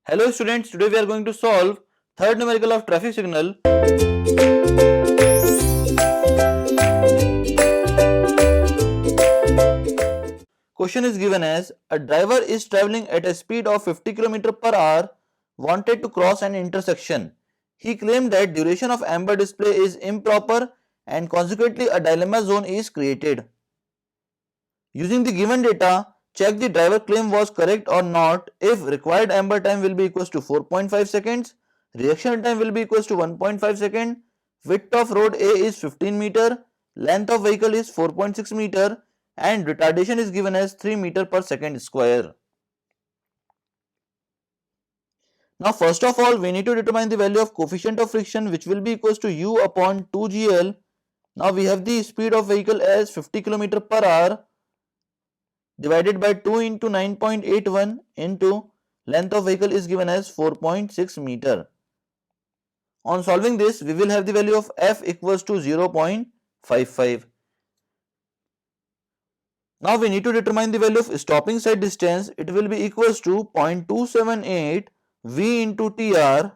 Hello students, today we are going to solve third numerical of traffic signal. Question is given as a driver is traveling at a speed of 50 km per hour, wanted to cross an intersection. He claimed that duration of amber display is improper and consequently a dilemma zone is created. Using the given data, check the driver claim was correct or not. If required amber time will be equals to 4.5 seconds, reaction time will be equals to 1.5 second, width of road A is 15 meter, length of vehicle is 4.6 meter and retardation is given as 3 meter per second square. Now first of all we need to determine the value of coefficient of friction, which will be equals to U upon 2GL. Now we have the speed of vehicle as 50 km per hour divided by 2 into 9.81 into length of vehicle is given as 4.6 meter. On solving this, we will have the value of F equals to 0.55. Now we need to determine the value of stopping side distance. It will be equals to 0.278 V into TR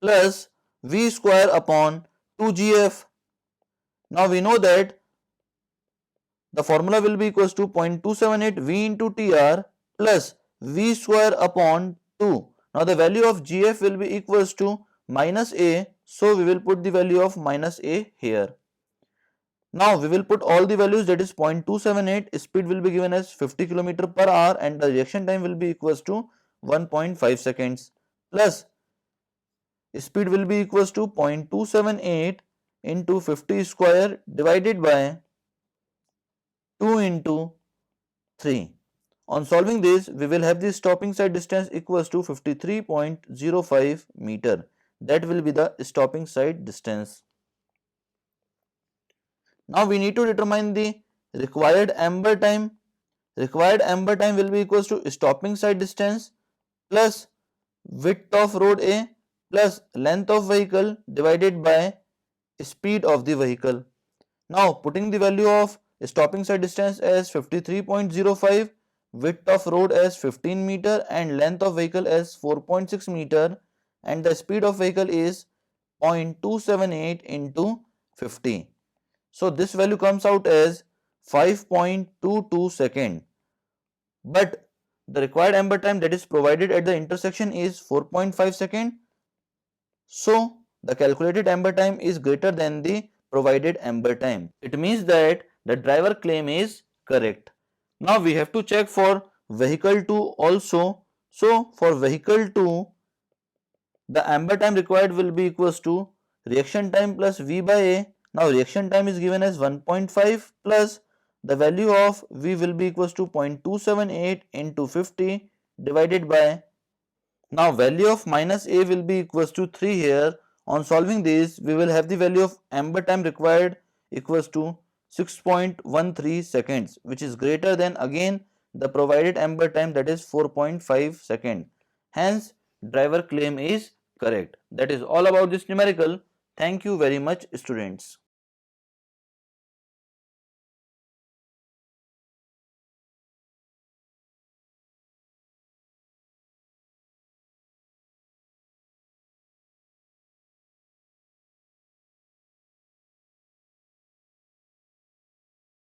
plus V square upon 2GF. Now we know that the formula will be equals to 0.278 V into TR plus V square upon 2. Now the value of GF will be equals to minus A. So we will put the value of minus A here. Now we will put all the values, that is 0.278, speed will be given as 50 km per hour and the reaction time will be equals to 1.5 seconds plus speed will be equals to 0.278 into 50 square divided by 2 into 3. On solving this, we will have the stopping side distance equals to 53.05 meter. That will be the stopping side distance. Now we need to determine the required amber time. Required amber time will be equals to stopping side distance plus width of road A plus length of vehicle divided by speed of the vehicle. Now putting the value of stopping side distance as 53.05, width of road as 15 meter and length of vehicle as 4.6 meter and the speed of vehicle is 0.278 into 50. So this value comes out as 5.22 second. But the required amber time that is provided at the intersection is 4.5 second. So the calculated amber time is greater than the provided amber time. It means that the driver claim is correct. Now we have to check for vehicle 2 also. So for vehicle 2, the amber time required will be equals to reaction time plus V by A. Now reaction time is given as 1.5 plus the value of V will be equals to 0.278 into 50 divided by, now value of minus A will be equals to 3 here. On solving this, we will have the value of amber time required equals to 6.13 seconds, which is greater than again the provided amber time, that is 4.5 seconds. Hence, driver claim is correct. That is all about this numerical. Thank you very much, students.